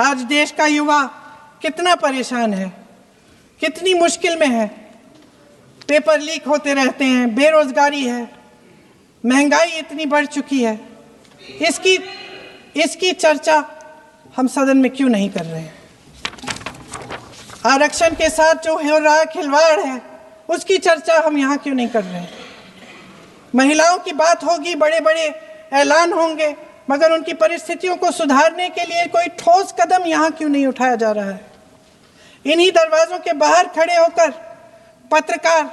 आज देश का युवा कितना परेशान है, कितनी मुश्किल में है। पेपर लीक होते रहते हैं, बेरोजगारी है, महंगाई इतनी बढ़ चुकी है। इसकी चर्चा हम सदन में क्यों नहीं कर रहे हैं? आरक्षण के साथ जो हो रहा खिलवाड़ है, उसकी चर्चा हम यहाँ क्यों नहीं कर रहे हैं? महिलाओं की बात होगी, बड़े बड़े ऐलान होंगे, मगर उनकी परिस्थितियों को सुधारने के लिए कोई ठोस कदम यहाँ क्यों नहीं उठाया जा रहा है? इन्हीं दरवाजों के बाहर खड़े होकर पत्रकार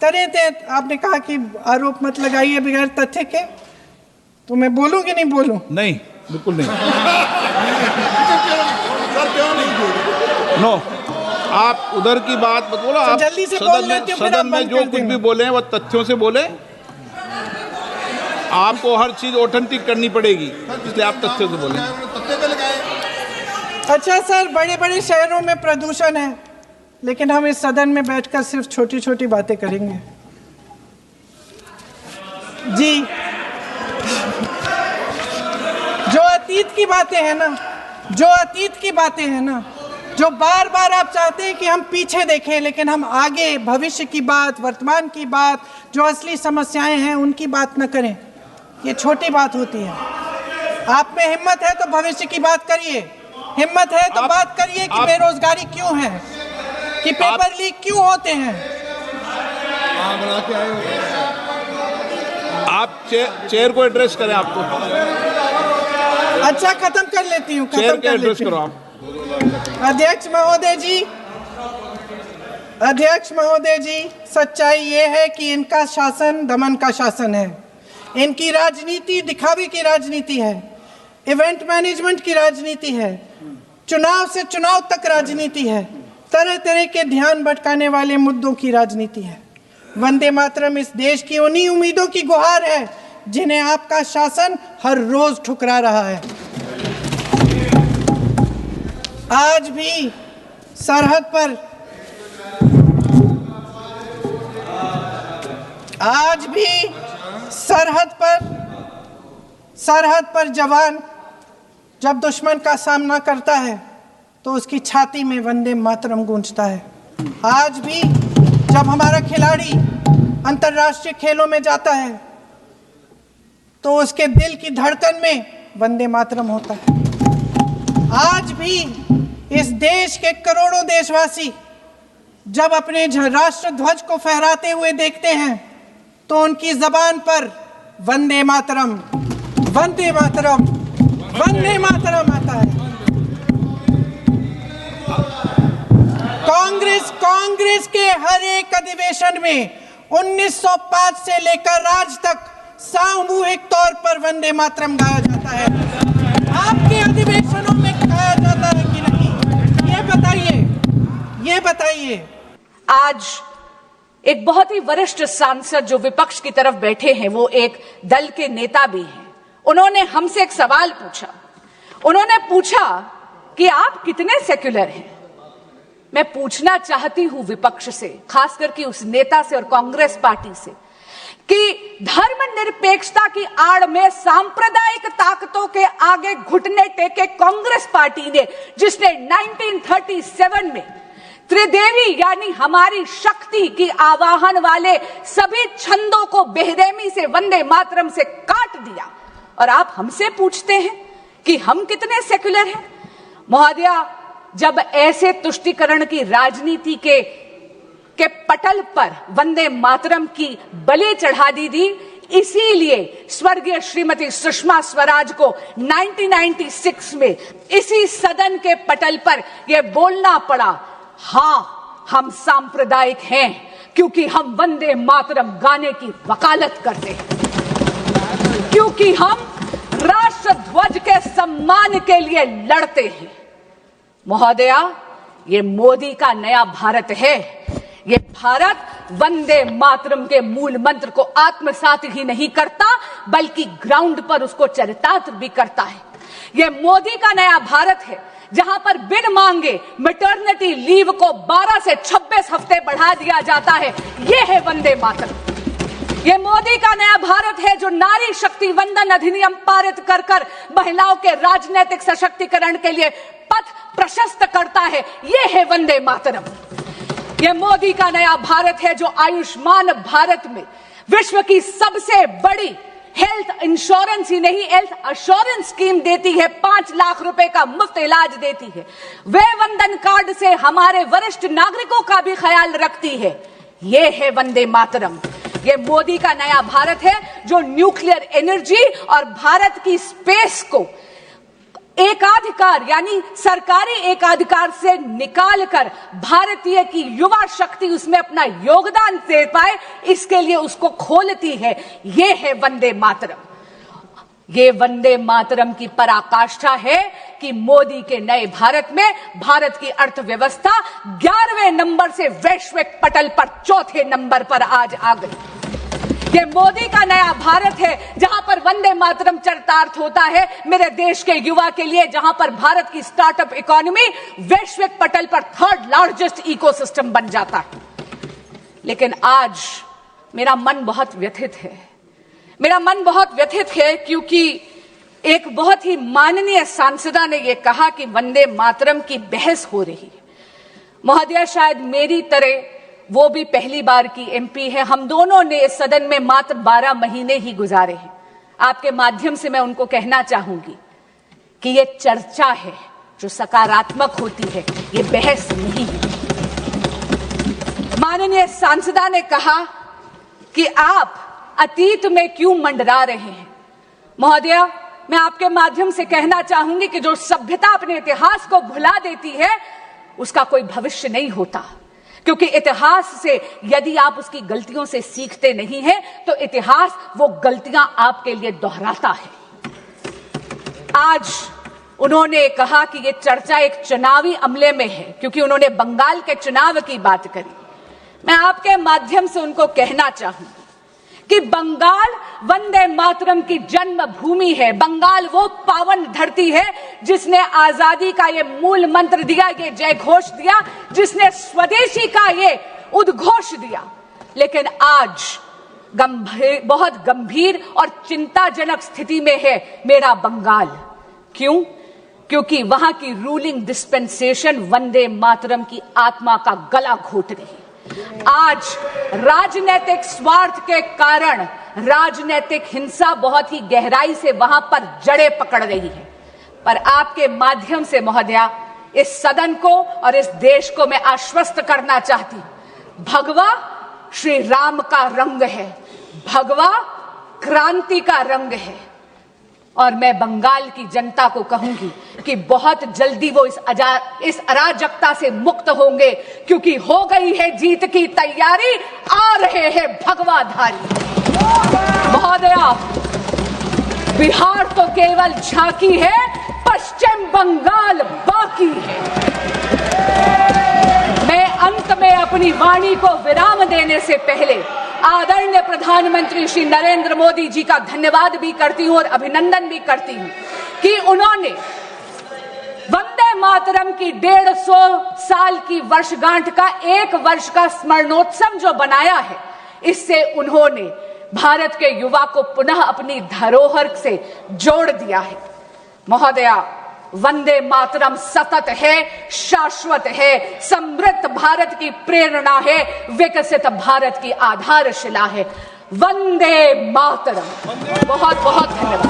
तरह आपने कहा कि आरोप मत लगाइए बगैर तथ्य के, तो मैं बोलूं कि नहीं बोलूं? नहीं, बिल्कुल नहीं। नो, आप उधर की बात मत बोलो। आप जल्दी से बोल लेते हो, सदन में जो कुछ भी बोले हैं वो तथ्यों से बोले। आपको हर चीज ऑथेंटिक करनी पड़ेगी, इसलिए आप तथ्यों से बोले। अच्छा सर, बड़े बड़े शहरों में प्रदूषण है, लेकिन हम इस सदन में बैठकर सिर्फ छोटी छोटी बातें करेंगे। जी, जो अतीत की बातें हैं ना, जो बार बार आप चाहते हैं कि हम पीछे देखें, लेकिन हम आगे भविष्य की बात, वर्तमान की बात, जो असली समस्याएं हैं उनकी बात न करें, ये छोटी बात होती है। आप में हिम्मत है तो भविष्य की बात करिए, हिम्मत है तो बात करिए कि बेरोजगारी क्यों है, कि पेपर लीक क्यों होते हैं। आप चेयर को एड्रेस करें। आपको अच्छा, खत्म कर लेती हूँ, चेयर के एड्रेस करो आप। अध्यक्ष महोदय जी, सच्चाई ये है कि इनका शासन दमन का शासन है। इनकी राजनीति दिखावे की राजनीति है, इवेंट मैनेजमेंट की राजनीति है, चुनाव से चुनाव तक राजनीति है, तरह तरह के ध्यान भटकाने वाले मुद्दों की राजनीति है। वंदे मातरम इस देश की उन्हीं उम्मीदों की गुहार है जिन्हें आपका शासन हर रोज ठुकरा रहा है। आज भी सरहद पर जवान जब दुश्मन का सामना करता है तो उसकी छाती में वंदे मातरम गूंजता है। आज भी जब हमारा खिलाड़ी अंतर्राष्ट्रीय खेलों में जाता है तो उसके दिल की धड़कन में वंदे मातरम होता है। आज भी इस देश के करोड़ों देशवासी जब अपने राष्ट्र ध्वज को फहराते हुए देखते हैं तो उनकी जबान पर वंदे मातरम, वंदे मातरम, वंदे मातरम आता है। कांग्रेस के हर एक अधिवेशन में 1905 से लेकर आज तक सामूहिक तौर पर वंदे मातरम गाया जाता है। आपके अधिवेशनों में गाया जाता है कि नहीं, ये बताइए। आज एक बहुत ही वरिष्ठ सांसद जो विपक्ष की तरफ बैठे हैं, वो एक दल के नेता भी हैं। उन्होंने हमसे एक सवाल पूछा। उन्होंने पूछा कि आप कितने सेक्युलर हैं। मैं पूछना चाहती हूं विपक्ष से, खास करके उस नेता से और कांग्रेस पार्टी से, कि धर्मनिरपेक्षता की आड़ में सांप्रदायिक ताकतों के आगे घुटने टेके कांग्रेस पार्टी ने, जिसने 1937 में त्रिदेवी यानी हमारी शक्ति की आवाहन वाले सभी छंदों को बेरहमी से वंदे मातरम से काट दिया, और आप हमसे पूछते हैं कि हम कितने सेक्युलर हैं। महोदया, जब ऐसे तुष्टीकरण की राजनीति के पटल पर वंदे मातरम की बलि चढ़ा दी थी, इसीलिए स्वर्गीय श्रीमती सुषमा स्वराज को 1996 में इसी सदन के पटल पर यह बोलना पड़ा, हाँ हम सांप्रदायिक हैं क्योंकि हम वंदे मातरम गाने की वकालत करते हैं, क्योंकि हम राष्ट्र ध्वज के सम्मान के लिए लड़ते हैं। महोदया, ये मोदी का नया भारत है। ये भारत वंदे मातरम के मूल मंत्र को आत्मसात ही नहीं करता, बल्कि ग्राउंड पर उसको चरितार्थ भी करता है। ये मोदी का नया भारत है, जहां पर बिन मांगे मैटरनिटी लीव को 12 से 26 हफ्ते बढ़ा दिया जाता है। ये है वंदे मातरम। ये मोदी का नया भारत है जो नारी शक्ति वंदन अधिनियम पारित कर महिलाओं के राजनीतिक सशक्तिकरण के लिए पथ प्रशस्त करता है, ये है वंदे मातरम। ये मोदी का नया भारत है जो आयुष्मान भारत में विश्व की सबसे बड़ी हेल्थ इंश्योरेंस ही नहीं, हेल्थ अश्योरेंस स्कीम देती है, 5 लाख रुपए का मुफ्त इलाज देती है। वे वंदन कार्ड से हमारे वरिष्ठ नागरिकों का भी ख्याल रखती है। ये है वंदे मातरम। ये मोदी का नया भारत है जो न्यूक्लियर एनर्जी और भारत की स्पेस को एकाधिकार यानी सरकारी एकाधिकार से निकालकर भारतीय की युवा शक्ति उसमें अपना योगदान दे पाए, इसके लिए उसको खोलती है। ये है वंदे मातरम। ये वंदे मातरम की पराकाष्ठा है कि मोदी के नए भारत में भारत की अर्थव्यवस्था 11वें नंबर से वैश्विक पटल पर 4थे नंबर पर आज आ गई। ये मोदी का नया भारत है जहां पर वंदे मातरम चरितार्थ होता है मेरे देश के युवा के लिए, जहां पर भारत की स्टार्टअप इकोनॉमी वैश्विक पटल पर 3rd लार्जेस्ट इकोसिस्टम बन जाता है। लेकिन आज मेरा मन बहुत व्यथित है। मेरा मन बहुत व्यथित है क्योंकि एक बहुत ही माननीय सांसदा ने यह कहा कि वंदे मातरम की बहस हो रही है। महोदय, शायद मेरी तरह वो भी पहली बार की एमपी है। हम दोनों ने इस सदन में मात्र 12 महीने ही गुजारे हैं। आपके माध्यम से मैं उनको कहना चाहूंगी कि ये चर्चा है जो सकारात्मक होती है, ये बहस नहीं है। माननीय सांसदा ने कहा कि आप अतीत में क्यों मंडरा रहे हैं। महोदया, मैं आपके माध्यम से कहना चाहूंगी कि जो सभ्यता अपने इतिहास को भुला देती है उसका कोई भविष्य नहीं होता, क्योंकि इतिहास से यदि आप उसकी गलतियों से सीखते नहीं हैं तो इतिहास वो गलतियां आपके लिए दोहराता है। आज उन्होंने कहा कि ये चर्चा एक चुनावी अमले में है क्योंकि उन्होंने बंगाल के चुनाव की बात करी। मैं आपके माध्यम से उनको कहना चाहूंगी कि बंगाल वंदे मातरम की जन्मभूमि है। बंगाल वो पावन धरती है जिसने आजादी का ये मूल मंत्र दिया, ये जय घोष दिया, जिसने स्वदेशी का ये उद्घोष दिया। लेकिन आज बहुत गंभीर और चिंताजनक स्थिति में है मेरा बंगाल। क्यों? क्योंकि वहां की रूलिंग डिस्पेंसेशन वंदे मातरम की आत्मा का गला घोट रही है। आज राजनीतिक स्वार्थ के कारण राजनीतिक हिंसा बहुत ही गहराई से वहां पर जड़ें पकड़ रही है। पर आपके माध्यम से महोदया, इस सदन को और इस देश को मैं आश्वस्त करना चाहती हूं, भगवा श्री राम का रंग है, भगवा क्रांति का रंग है। और मैं बंगाल की जनता को कहूंगी कि बहुत जल्दी वो इस अराजकता से मुक्त होंगे, क्योंकि हो गई है जीत की तैयारी, आ रहे हैं भगवाधारी। महोदया, बिहार तो केवल झांकी है, पश्चिम बंगाल बाकी है। मैं अंत में अपनी वाणी को विराम देने से पहले आदरणीय प्रधानमंत्री श्री नरेंद्र मोदी जी का धन्यवाद भी करती हूं और अभिनंदन भी करती हूं कि उन्होंने वंदे मातरम की 150 साल की वर्षगांठ का 1 वर्ष का स्मरणोत्सव जो बनाया है, इससे उन्होंने भारत के युवा को पुनः अपनी धरोहर से जोड़ दिया है। महोदया, वंदे मातरम सतत है, शाश्वत है, समृद्ध भारत की प्रेरणा है, विकसित भारत की आधारशिला है। वंदे मातरम। बहुत बहुत धन्यवाद।